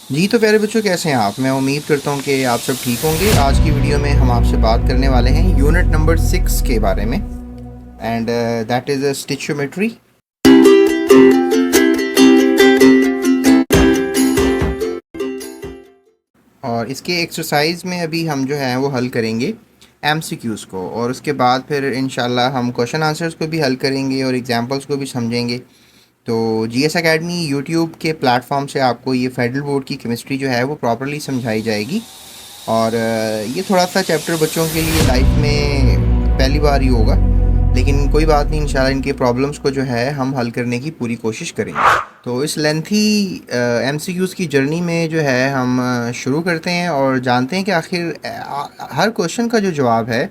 जी तो प्यारे बच्चों, कैसे हैं आप? मैं उम्मीद करता हूँ कि आप सब ठीक होंगे। आज की वीडियो में हम आपसे बात करने वाले हैं यूनिट नंबर 6 के बारे में, एंड दैट इज़ स्टिचोमेट्री। और इसके एक्सरसाइज में अभी हम जो है वो हल करेंगे एमसीक्यूज़ को, और उसके बाद फिर इंशाल्लाह हम क्वेश्चन आंसर्स को भी हल करेंगे और एग्जांपल्स को भी समझेंगे। तो जीएस एकेडमी यूट्यूब के प्लेटफॉर्म से आपको ये फेडरल बोर्ड की केमिस्ट्री जो है वो प्रॉपरली समझाई जाएगी। और ये थोड़ा सा चैप्टर बच्चों के लिए लाइफ में पहली बार ही होगा, लेकिन कोई बात नहीं, इंशाल्लाह इनके प्रॉब्लम्स को जो है हम हल करने की पूरी कोशिश करेंगे। तो इस लेंथी एमसीक्यूज़ की जर्नी में जो है हम शुरू करते हैं और जानते हैं कि आखिर हर क्वेश्चन का जो जवाब है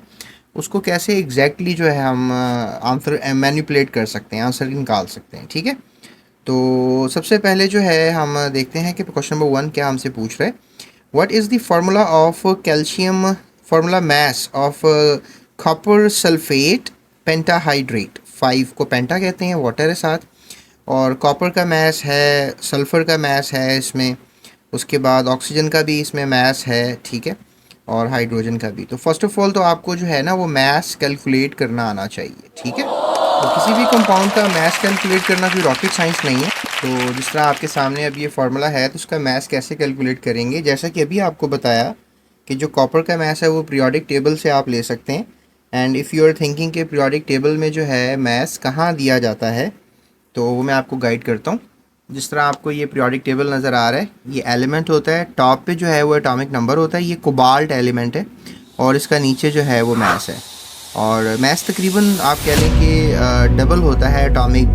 उसको कैसे एग्जैक्टली जो है हम आंसर मैनिपुलेट कर सकते हैं, आंसर निकाल सकते हैं। ठीक है, तो सबसे पहले जो है हम देखते हैं कि क्वेश्चन नंबर 1 क्या हमसे पूछ रहे हैं। What is the formula of calcium formula mass of copper sulfate pentahydrate? 5 को पेंटा कहते हैं, वाटर है साथ, और कॉपर का मैस है, सल्फ़र का मैस है इसमें, उसके बाद ऑक्सीजन का भी इसमें मैस है, ठीक है, और हाइड्रोजन का भी। तो फर्स्ट ऑफ ऑल तो आपको जो है ना वो मैस कैलकुलेट करना आना चाहिए। ठीक है, तो किसी भी कंपाउंड का मैस कैलकुलेट करना कोई रॉकेट साइंस नहीं है। तो जिस तरह आपके सामने अब ये फार्मूला है, तो उसका मैस कैसे कैलकुलेट करेंगे, जैसा कि अभी आपको बताया कि जो कॉपर का मैस है वो पीरियोडिक टेबल से आप ले सकते हैं। And if you are thinking कि पीरियोडिक टेबल में जो है मैस कहाँ दिया जाता है, तो वो मैं आपको गाइड करता हूँ। जिस तरह आपको ये पीरियोडिक टेबल नज़र आ रहा है, ये एलिमेंट होता है, टॉप पे जो है वो एटॉमिक नंबर होता है, ये कोबाल्ट एलिमेंट है, और इसका नीचे जो है वो मैस है। और मैस तकरीबन आप कह लें कि डबल होता है एटॉमिक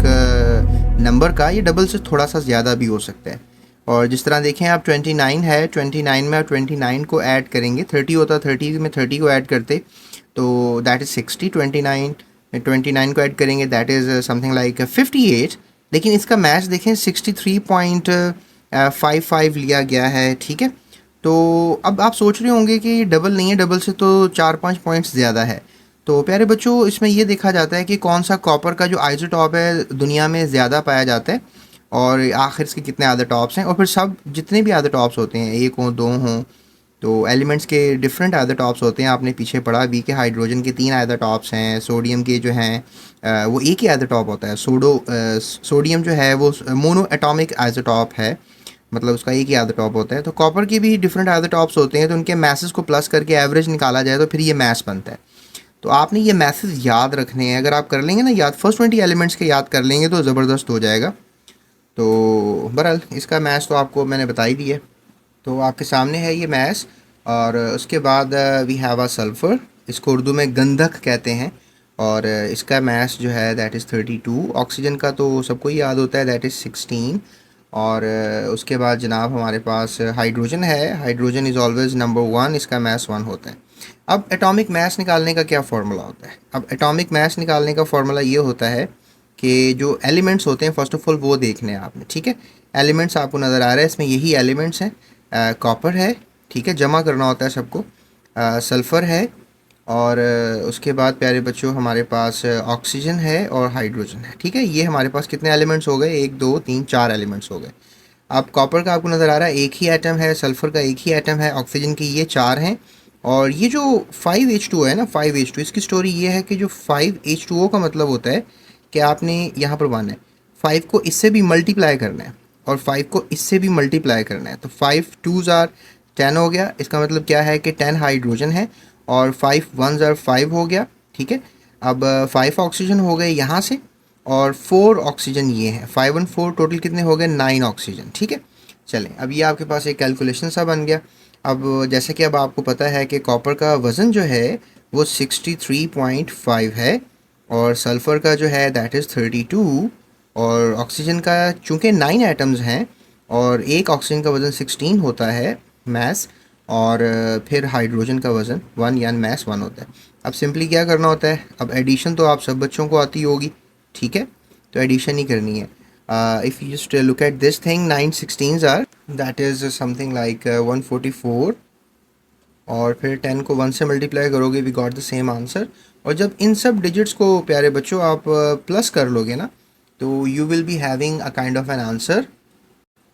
नंबर का, ये डबल से थोड़ा सा ज़्यादा भी हो सकता है। और जिस तरह देखें आप 29 है, 29 में आप 29 को ऐड करेंगे, 30 होता, 30 में 30 को ऐड करते तो दैट इज़ 60, 29 29 को ऐड करेंगे दैट इज़ समथिंग लाइक 58। लेकिन इसका मैच देखें 63.55 लिया गया है। ठीक है, तो अब आप सोच रहे होंगे कि डबल नहीं है, डबल से तो 4-5 पॉइंट्स ज़्यादा है। तो प्यारे बच्चों, इसमें ये देखा जाता है कि कौन सा कॉपर का जो आइसोटॉप है दुनिया में ज़्यादा पाया जाता है, और आखिर इसके कितने अदर टॉप्स हैं, और फिर सब जितने भी अदर टॉप्स होते हैं, एक हों दो हों, तो एलिमेंट्स के डिफरेंट आयदर टॉप्स होते हैं। आपने पीछे पढ़ा भी कि हाइड्रोजन के 3 आयदर टॉप्स हैं, सोडियम के जो हैं वो एक ही आयदर टॉप होता है। सोडियम जो है वो मोनो एटॉमिक आइसोटॉप है, मतलब उसका एक ही आयदर टॉप होता है। तो कॉपर के भी डिफरेंट आयदर टॉप्स होते हैं, तो उनके मैसेस को प्लस करके एवरेज निकाला जाए तो फिर ये मैस बनता है। तो आपने ये मैसेज याद रखने हैं, अगर आप कर लेंगे ना याद, फर्स्ट 20 एलिमेंट्स के याद कर लेंगे तो ज़बरदस्त हो जाएगा। तो बहरहाल इसका मैथ्स तो आपको मैंने बता ही दिया, तो आपके सामने है ये मैथ्स। और उसके बाद वी हैव अ सल्फ़र, इसको उर्दू में गंधक कहते हैं, और इसका मैथ्स जो है दैट इज़ 32। ऑक्सीजन का तो सबको ही याद होता है, दैट इज़ 16। और उसके बाद जनाब हमारे पास हाइड्रोजन है, हाइड्रोजन इज़ ऑलवेज नंबर 1, इसका मैथ्स 1 होता है। अब एटॉमिक मास निकालने का क्या फ़ॉर्मूला होता है? अब एटॉमिक मास निकालने का फ़ॉर्मूला ये होता है कि जो एलिमेंट्स होते हैं फर्स्ट ऑफ ऑल वो देखने हैं आपने। ठीक है, एलिमेंट्स आपको नज़र आ रहा है, इसमें यही एलिमेंट्स हैं। कॉपर है, ठीक है, जमा करना होता है सबको। सल्फ़र है, और उसके बाद प्यारे बच्चों हमारे पास ऑक्सीजन है और हाइड्रोजन है। ठीक है, ये हमारे पास कितने एलिमेंट्स हो गए? 1 2 3 4 एलिमेंट्स हो गए। अब कॉपर का आपको नज़र आ रहा है एक ही एटम है, सल्फ़र का एक ही एटम है, ऑक्सीजन की ये 4 हैं। और ये जो 5H2 है ना, 5H2, इसकी स्टोरी ये है कि जो 5H2O का मतलब होता है कि आपने यहाँ पर 1 है, 5 को इससे भी मल्टीप्लाई करना है और 5 को इससे भी मल्टीप्लाई करना है, तो 5 2s आर 10 हो गया। इसका मतलब क्या है कि 10 हाइड्रोजन है और 5 1s आर 5 हो गया। ठीक है, अब 5 ऑक्सीजन हो गए यहाँ से, और 4 ऑक्सीजन ये है, 5 और 4 टोटल कितने हो गए? 9 ऑक्सीजन। ठीक है, चलें, अब ये आपके पास एक कैलकुलेशन सा बन गया। अब जैसे कि अब आपको पता है कि कॉपर का वज़न जो है वो 63.5 है, और सल्फ़र का जो है दैट इज़ 32, और ऑक्सीजन का चूँकि 9 एटम्स हैं और एक ऑक्सीजन का वज़न 16 होता है मैस, और फिर हाइड्रोजन का वज़न 1 यानी मैस 1 होता है। अब सिंपली क्या करना होता है? अब एडिशन तो आप सब बच्चों को आती होगी, ठीक है, तो एडिशन ही करनी है। If you just look at this thing, 9 16s are that is something like 144, और फिर 10 को 1 से मल्टीप्लाई करोगे, we got the same answer. और जब इन सब डिजिट्स को प्यारे बच्चों आप प्लस कर लोगे ना, तो you will be having a kind of an answer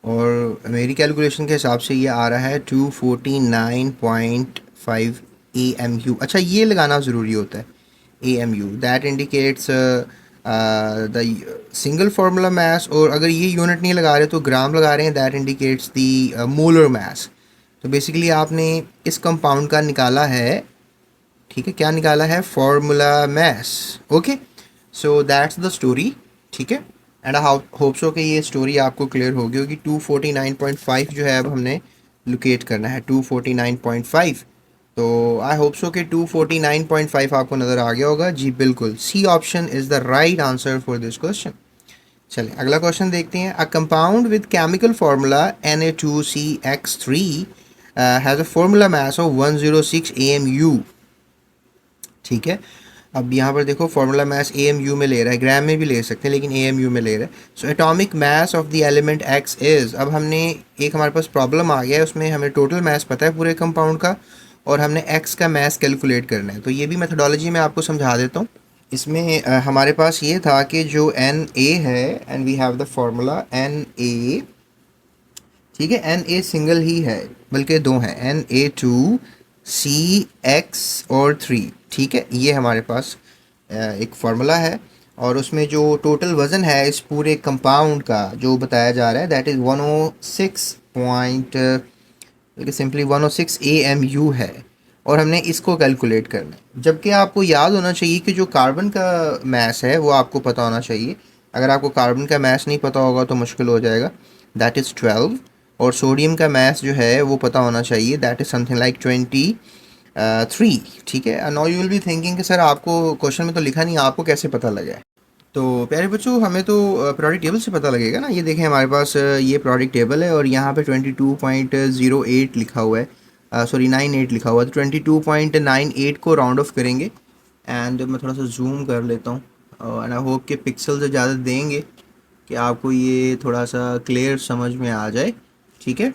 और मेरी कैलकुलेशन के हिसाब से ये आ रहा है 249.5 AMU। अच्छा, ये लगाना ज़रूरी होता है, AMU that indicates the single formula mass. और अगर ये यूनिट नहीं लगा रहे तो ग्राम लगा रहे हैं, that indicates the molar mass. तो बेसिकली आपने इस कंपाउंड का निकाला है, ठीक है, क्या निकाला है, formula mass. Okay, so that's the story, ठीक है। एंड आई होप सो कि ये स्टोरी आपको क्लियर होगी होगी। 249.5 जो है अब हमने लोकेट करना है, 249.5। तो आई होप सो कि 249.5 आपको नज़र आ गया होगा। जी बिल्कुल, C option is the right answer for this question. चलिए अगला क्वेश्चन देखते हैं। A compound with chemical formula Na2CX3 has a formula mass of 106 AMU। ठीक है, अब यहाँ पर देखो फार्मूला मास AMU में ले रहा है, ग्राम में भी ले सकते हैं लेकिन AMU में ले रहा है। So atomic mass of the element X is, अब हमने एक हमारे पास प्रॉब्लम आ गया है, उसमें हमें टोटल मास पता है पूरे कंपाउंड का और हमने X का मास कैलकुलेट करना है। तो ये भी मेथडोलॉजी में आपको समझा देता हूँ। इसमें हमारे पास ये था कि जो Na है, and we have the formula Na, ठीक है, Na सिंगल ही है बल्कि दो हैं, Na2CX और 3, ठीक है, ये हमारे पास एक फार्मूला है। और उसमें जो टोटल वज़न है इस पूरे कंपाउंड का जो बताया जा रहा है, that is 106 point, simply 106 AMU है। और हमने इसको कैलकुलेट करना है, जबकि आपको याद होना चाहिए कि जो कार्बन का मास है वो आपको पता होना चाहिए। अगर आपको कार्बन का मास नहीं पता होगा तो मुश्किल हो जाएगा, दैट इज़ 12। और सोडियम का मास जो है वो पता होना चाहिए, दैट इज़ समथिंग लाइक 23। ठीक है, now you will be thinking कि सर आपको क्वेश्चन में तो लिखा नहीं, आपको कैसे पता लगा है। तो प्यारे बच्चों, हमें तो प्रोडक्ट टेबल से पता लगेगा ना। ये देखें हमारे पास ये प्रोडक्ट टेबल है और यहाँ पे 22.08 लिखा हुआ है, सॉरी 98 लिखा हुआ है। तो 22.98 को राउंड ऑफ करेंगे। एंड मैं थोड़ा सा जूम कर लेता हूँ एंड आई होप कि पिक्सल ज़्यादा देंगे कि आपको ये थोड़ा सा क्लियर समझ में आ जाए, ठीक है।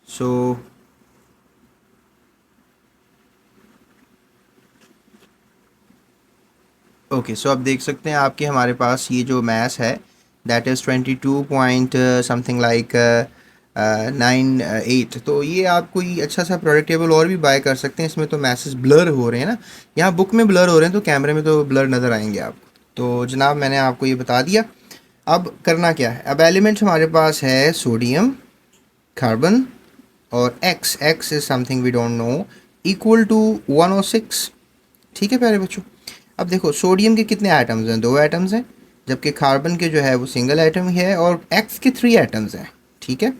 सो ओके, सो आप देख सकते हैं आपके हमारे पास ये जो मैस है that is 22 point something like 98। तो ये आप कोई अच्छा सा प्रोडक्ट टेबल और भी बाय कर सकते हैं। इसमें तो मैसेज ब्लर हो रहे हैं ना, यहाँ बुक में ब्लर हो रहे हैं तो कैमरे में तो ब्लर नज़र आएंगे आपको। तो जनाब मैंने आपको ये बता दिया। अब करना क्या है, अब एलिमेंट हमारे पास है सोडियम, कार्बन और x is something we don't know, equal to 106। ठीक है प्यारे बच्चों, अब देखो सोडियम के कितने आइटम्स हैं, दो आइटम्स हैं, जबकि कार्बन के जो है वो सिंगल आइटम ही है, और एक्स के 3 आइटम्स हैं, ठीक है।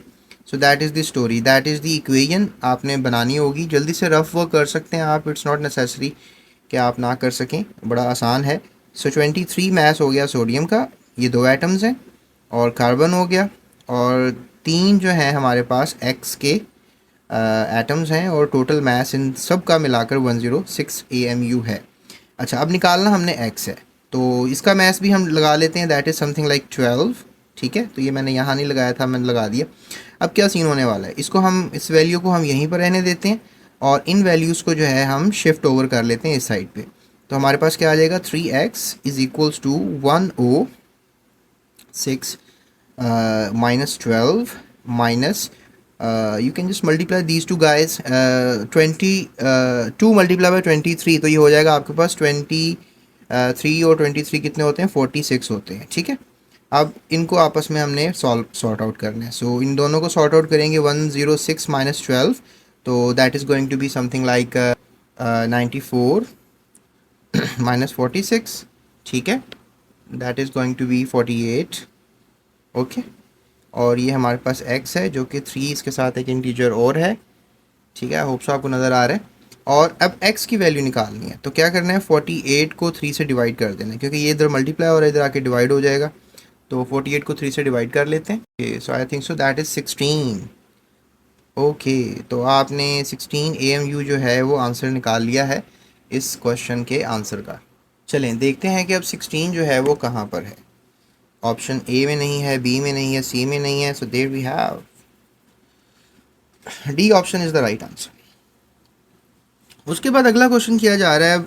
So that is the story, that is the equation आपने बनानी होगी। जल्दी से रफ वर्क कर सकते हैं आप, इट्स नॉट नेसेसरी कि आप ना कर सकें, बड़ा आसान है। सो 23 मास हो गया सोडियम का, ये दो आइटम्स हैं, और कार्बन हो गया, और 3 जो हैं हमारे पास एक्स के एटम्स हैं, और टोटल मास इन सब का मिलाकर 106 AMU है। अच्छा, अब निकालना हमने एक्स है, तो इसका मैथ भी हम लगा लेते हैं, दैट इज़ समथिंग लाइक 12। ठीक है, तो ये मैंने यहाँ नहीं लगाया था, मैंने लगा दिया। अब क्या सीन होने वाला है, इसको हम, इस वैल्यू को हम यहीं पर रहने देते हैं और इन वैल्यूज़ को जो है हम शिफ्ट ओवर कर लेते हैं इस साइड पे। तो हमारे पास क्या आ जाएगा, 3x is equals to 106 minus 12 minus, you can just multiply these two guys, 2 multiply by 23, तो ये हो जाएगा आपके पास 23 और 23 कितने होते हैं, 46 होते हैं, ठीक है। अब इनको आपस में हमने सॉर्ट आउट करना है। सो इन दोनों को सॉर्ट आउट करेंगे, 106 माइनस 12, तो that is going to be something like 94 minus 46, ठीक है, that is going to be 48। Okay, और ये हमारे पास x है जो कि 3, इसके साथ एक इंटीजर और है, ठीक है, होप सो आपको नज़र आ रहा है। और अब x की वैल्यू निकालनी है, तो क्या करना है, 48 को 3 से डिवाइड कर देना है, क्योंकि ये इधर मल्टीप्लाई और इधर आके डिवाइड हो जाएगा। तो 48 को 3 से डिवाइड कर लेते हैं। So I think so that is 16। Okay, तो आपने 16 AMU जो है वो आंसर निकाल लिया है इस क्वेश्चन के आंसर का। चलें देखते हैं कि अब 16 जो है वो कहाँ पर है। ऑप्शन ए में नहीं है, बी में नहीं है, सी में नहीं है, so there we have D option is the right answer. उसके बाद अगला क्वेश्चन किया जा रहा है,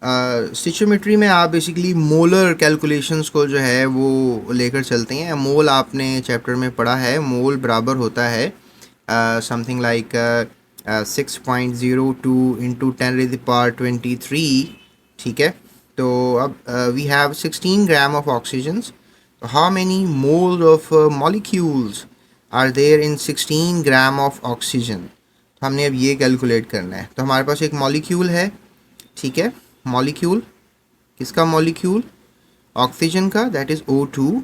स्टिचोमेट्री में आप बेसिकली मोलर कैलकुलेशंस को जो है वो लेकर चलते हैं। मोल आपने चैप्टर में पढ़ा है, मोल बराबर होता है समथिंग लाइक 6.02 इंटू 10⁻23। ठीक है, तो अब we have 16 gram of oxygen. How many moles of molecules are there in 16 gram of oxygen. हमने अब ये कैलकुलेट करना है। तो हमारे पास एक मॉलिक्यूल है, ठीक है, मॉलिक्यूल किसका, मॉलिक्यूल ऑक्सीजन का, दैट इज़ O2।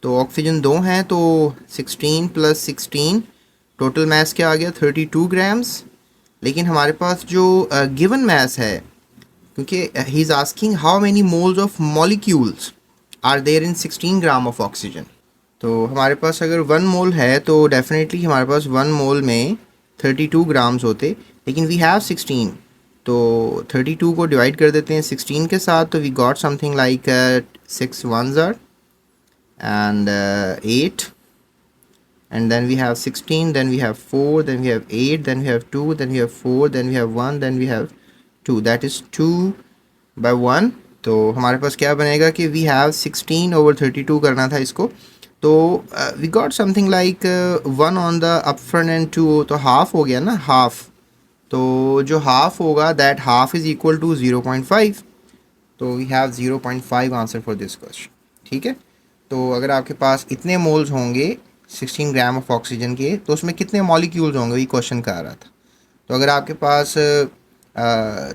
तो ऑक्सीजन दो हैं, तो 16 + 16 टोटल मास क्या आ गया, 32 ग्राम्स। लेकिन हमारे पास जो गिवन मास है, क्योंकि he is asking how many moles of molecules are there in 16 gram of oxygen. तो हमारे पास अगर 1 मोल है तो डेफिनेटली हमारे पास 1 मोल में 32 ग्राम्स होते, लेकिन वी हैव 16, तो 32 को डिवाइड कर देते हैं 16 के साथ, तो we got something like 6 1s are and 8, and then we have 16, then we have 4, then we have 8, then we have 2, then we have 4, then we have 1, then we have 2, that is 2 by 1। तो हमारे पास क्या बनेगा कि we have 16/32 करना था इसको, तो we got something like 1 on the up front and 2, तो हाफ हो गया ना, हाफ। तो जो हाफ होगा that half is equal to 0.5, तो we have 0.5 answer for this question. ठीक है, तो अगर आपके पास इतने मोल्स होंगे 16 ग्राम ऑफ ऑक्सीजन के, तो उसमें कितने मॉलिक्यूल्स होंगे, ये क्वेश्चन का आ रहा था। तो अगर आपके पास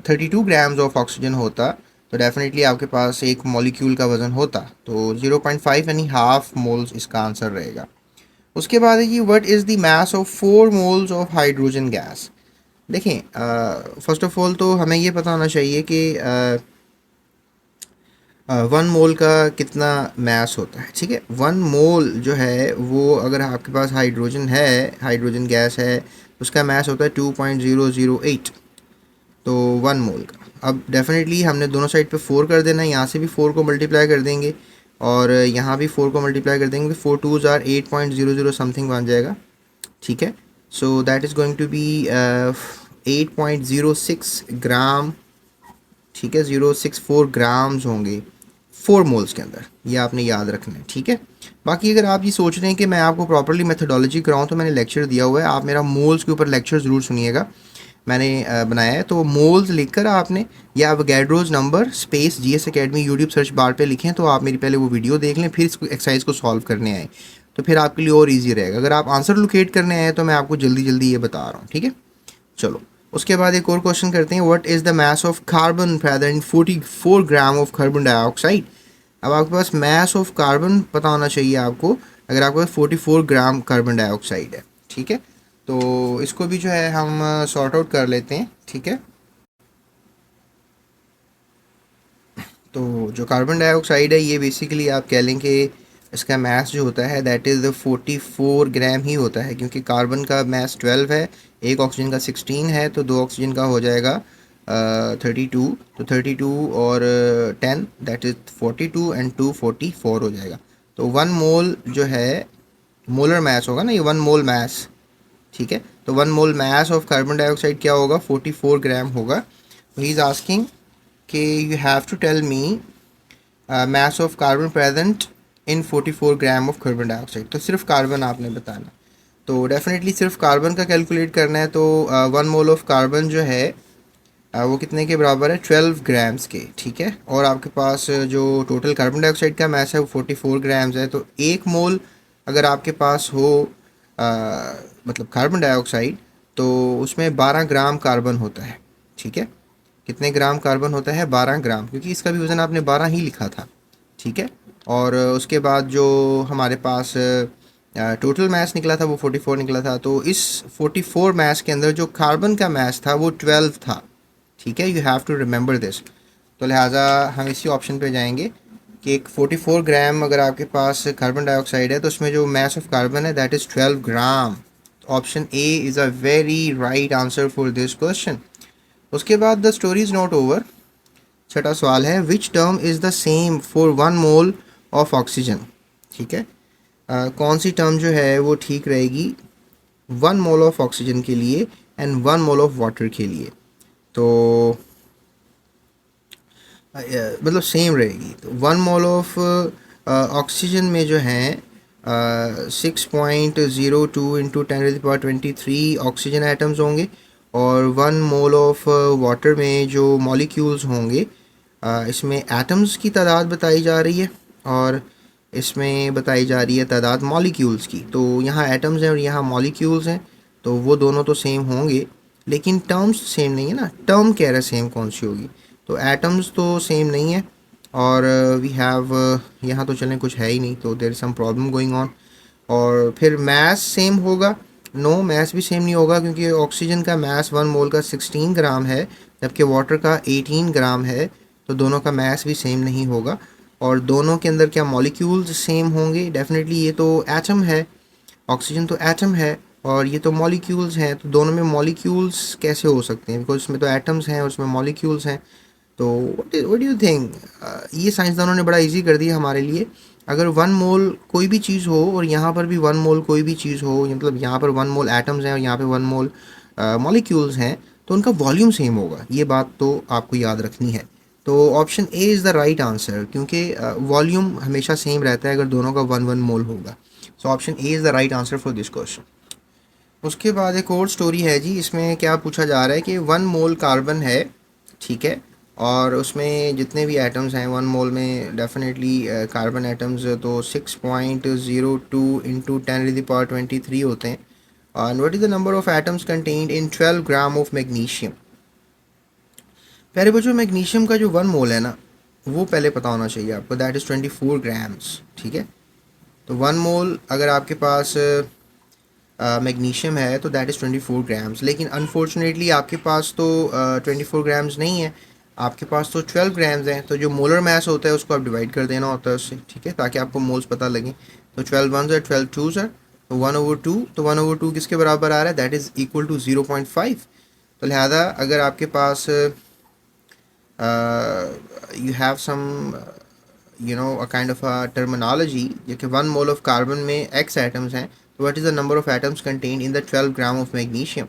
32 ग्राम्स ऑफ ऑक्सीजन होता तो डेफिनेटली आपके पास एक मॉलिक्यूल का वज़न होता, तो 0.5 यानी हाफ मोल्स इसका आंसर रहेगा। उसके बाद है कि what is the mass of 4 moles of hydrogen gas. देखें, फर्स्ट ऑफ ऑल तो हमें ये पता होना चाहिए कि 1 मोल का कितना मास होता है। ठीक है, 1 मोल जो है वो अगर आपके पास हाइड्रोजन है, हाइड्रोजन गैस है, उसका मास होता है 2.008, तो 1 मोल का। अब डेफिनेटली हमने दोनों साइड पे 4 कर देना है, यहाँ से भी 4 को मल्टीप्लाई कर देंगे और यहाँ भी 4 को मल्टीप्लाई कर देंगे, 4 2s are 8.00 समथिंग बन जाएगा। ठीक है, so that is going to be 8.06 gram. ठीक है, 064 ग्राम्स होंगे 4 मोल्स के अंदर, ये आपने याद रखना है। ठीक है, बाकी अगर आप ये सोच रहे हैं कि मैं आपको प्रॉपर्ली मेथडोलॉजी कराऊँ, तो मैंने लेक्चर दिया हुआ है, आप मेरा मोल्स के ऊपर लेक्चर ज़रूर सुनिएगा, मैंने बनाया है। तो मोल्स लिखकर आपने, या Avogadro's number space GS academy YouTube search bar पे लिखें, तो आप मेरी पहले वो वीडियो देख लें, फिर इस एक्सरसाइज को सॉल्व करने आए, तो फिर आपके लिए और ईजी रहेगा। अगर आप आंसर लोकेट करने आए तो मैं आपको जल्दी जल्दी ये बता रहा हूँ। ठीक है, चलो उसके बाद एक और क्वेश्चन करते हैं, what is the mass of carbon present 44 gram of carbon dioxide. अब आपके पास मास ऑफ कार्बन पता होना चाहिए आपको, अगर आपके पास 44 ग्राम कार्बन डाइऑक्साइड है। ठीक है, तो इसको भी जो है हम सॉर्ट आउट कर लेते हैं। ठीक है, तो जो कार्बन डाइऑक्साइड है ये बेसिकली आप कह लें कि इसका मास जो होता है दैट इज़ 44 ग्राम ही होता है, क्योंकि कार्बन का मास 12 है, एक ऑक्सीजन का 16 है, तो 2 ऑक्सीजन का हो जाएगा 32, तो 32 और 10 दैट इज़ 42 एंड 2 44 हो जाएगा। तो 1 मोल जो है मोलर मास होगा ना, ये 1 मोल मास। ठीक है, तो 1 mole mass of carbon dioxide क्या होगा, 44 ग्राम होगा। तो ही इज़ आस्किंग कि you have to tell me mass of carbon present in 44 gram of carbon dioxide. तो सिर्फ कार्बन आपने बताना, तो डेफिनेटली सिर्फ कार्बन का कैलकुलेट करना है। तो 1 मोल ऑफ कार्बन जो है वो कितने के बराबर है, 12 ग्राम्स के। ठीक है, और आपके पास जो टोटल कार्बन डाइऑक्साइड का मास है वो 44 ग्राम्स है। तो 1 मोल अगर आपके पास हो मतलब कार्बन डाइऑक्साइड, तो उसमें 12 ग्राम कार्बन होता है। ठीक है, कितने ग्राम कार्बन होता है, 12 ग्राम, क्योंकि इसका भी वज़न आपने 12 ही लिखा था। ठीक है, और उसके बाद जो हमारे पास टोटल मास निकला था वो 44 निकला था। तो इस 44 मास के अंदर जो कार्बन का मास था वो 12 था। ठीक है, you have to remember this. तो लिहाजा हम इसी ऑप्शन पे जाएंगे कि एक 44 ग्राम अगर आपके पास कार्बन डाइऑक्साइड है, तो उसमें जो मास ऑफ कार्बन है that is 12 gram. Option A is a very right answer for this question. उसके बाद the story is not over. छठा सवाल है, which term is the same for 1 mole of oxygen. ठीक है, कौन सी टर्म जो है वो ठीक रहेगी 1 मोल ऑफ ऑक्सीजन के लिए एंड 1 मोल ऑफ वाटर के लिए। तो मतलब सेम रहेगी। तो 1 मोल ऑफ ऑक्सीजन में जो है 6.02 इंटू 10⁻23 ऑक्सीजन एटम्स होंगे, और 1 मोल ऑफ वाटर में जो मॉलिक्यूल्स होंगे, इसमें एटम्स की तादाद बताई जा रही है और इसमें बताई जा रही है तादाद मॉलिक्यूल्स की। तो यहाँ एटम्स हैं और यहाँ मॉलिक्यूल्स हैं, तो वो दोनों तो सेम होंगे, लेकिन टर्म्स सेम नहीं है ना। टर्म कह रहा है सेम कौन सी होगी, तो एटम्स तो सेम नहीं है, और वी हैव यहाँ तो चलें कुछ है ही नहीं, तो there is some problem going on. और फिर मैस सेम होगा, नो मैस भी सेम नहीं होगा, क्योंकि ऑक्सीजन का मैस 1 मोल का 16 ग्राम है, जबकि वाटर का 18 ग्राम है, तो दोनों का मैस भी सेम नहीं होगा। और दोनों के अंदर क्या मॉलिक्यूल्स सेम होंगे? डेफिनेटली ये तो एटम है, ऑक्सीजन तो एटम है और ये तो मॉलिक्यूल्स हैं, तो दोनों में मॉलिक्यूल्स कैसे हो सकते हैं? बिकॉज इसमें तो एटम्स हैं और उसमें मॉलिक्यूल्स हैं। तो व्हाट डू यू थिंक? ये साइंसदानों ने बड़ा इजी कर दिया हमारे लिए। अगर 1 मोल कोई भी चीज़ हो और यहाँ पर भी 1 मोल कोई भी चीज़ हो, मतलब यहाँ पर 1 मोल एटम्स हैं और यहाँ पे 1 मोल मॉलिक्यूल्स हैं, तो उनका वॉल्यूम सेम होगा। ये बात तो आपको याद रखनी है। तो option A is the right answer, क्योंकि वॉल्यूम हमेशा सेम रहता है अगर दोनों का 1 मोल होगा। So option A is the right answer for this question. उसके बाद एक और स्टोरी है जी, इसमें क्या पूछा जा रहा है कि 1 मोल कार्बन है, ठीक है, और उसमें जितने भी एटम्स हैं 1 मोल में, डेफिनेटली कार्बन एटम्स तो 6.02 इंटू 10⁻23 होते हैं। And what is the number of atoms contained in 12 gram of magnesium? प्यारे बच्चों, मैग्नीशियम का जो 1 मोल है ना, वो पहले पता होना चाहिए आपको, दैट इज़ 24 ग्राम्स, ठीक है। तो 1 मोल अगर आपके पास मैग्नीशियम है तो दैट इज़ 24 ग्राम्स, लेकिन अनफॉर्चुनेटली आपके पास तो 24 ग्राम्स नहीं है, आपके पास तो 12 ग्राम्स हैं। तो जो मोलर मैस होता है उसको आप डिवाइड कर देना होता है उससे, ठीक है, ताकि आपको मोल्स पता लगे। तो 12 1 है, 12 2 है, तो 1/2, तो 1/2 किसके बराबर आ रहा है? That is equal to 0.5। तो लिहाजा अगर आपके पास you have some a kind of a terminology, जैसे 1 मोल ऑफ कार्बन में x एटम्स हैं, तो what is the number of atoms contained in the 12 gram of magnesium?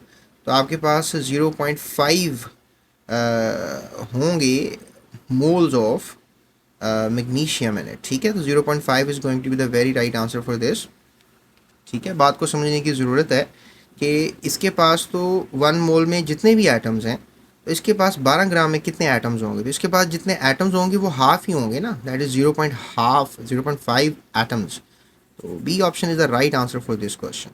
तो आपके पास 0.5 होंगे moles of magnesium in it, ठीक है। तो 0.5 is going to be the very right answer for this, ठीक है। बात को समझने की ज़रूरत है कि इसके पास तो 1 मोल में जितने भी एटम्स हैं, तो इसके पास 12 ग्राम में कितने एटम्स होंगे? तो इसके पास जितने एटम्स होंगे वो हाफ ही होंगे ना, दैट इज़ 0.5 एटम्स। तो B option is the right answer for this question.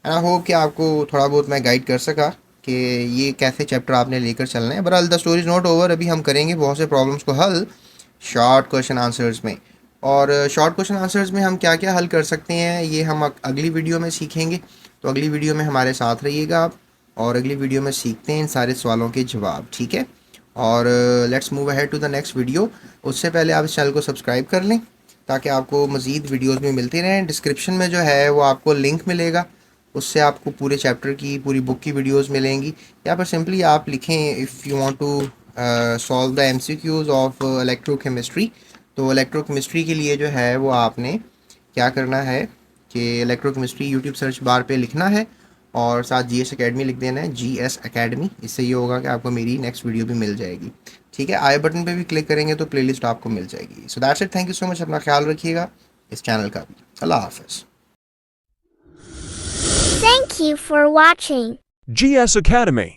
And I hope कि आपको थोड़ा बहुत मैं गाइड कर सका कि ये कैसे चैप्टर आपने लेकर चलना है। बहरहाल the story is not over, अभी हम करेंगे बहुत से प्रॉब्लम्स को हल शॉर्ट क्वेश्चन आंसर्स में। और शॉर्ट क्वेश्चन आंसर्स में हम क्या क्या हल कर सकते हैं ये हम अगली वीडियो में सीखेंगे। तो अगली वीडियो में हमारे साथ रहिएगा आप, और अगली वीडियो में सीखते हैं इन सारे सवालों के जवाब, ठीक है। और let's move ahead to the next video. उससे पहले आप इस चैनल को सब्सक्राइब कर लें ताकि आपको मज़ीद वीडियोज़ भी मिलती रहें। डिस्क्रिप्शन में जो है वो आपको लिंक मिलेगा, उससे आपको पूरे चैप्टर की, पूरी बुक की वीडियोस मिलेंगी। या पर सिंपली आप लिखें if you want to solve the MCQs of electrochemistry. तो इलेक्ट्रोकेमिस्ट्री के लिए जो है वो आपने क्या करना है कि इलेक्ट्रोकेमिस्ट्री यूट्यूब सर्च बार पे लिखना है और साथ जीएस एकेडमी लिख देना है, जीएस एकेडमी। इससे ये होगा कि आपको मेरी नेक्स्ट वीडियो भी मिल जाएगी, ठीक है। आई बटन पे भी क्लिक करेंगे तो प्लेलिस्ट आपको मिल जाएगी। So that's it, thank you so much, अपना ख्याल रखिएगा, इस चैनल का भी। अल्लाह हाफ़िज़। Thank you for watching. GS Academy.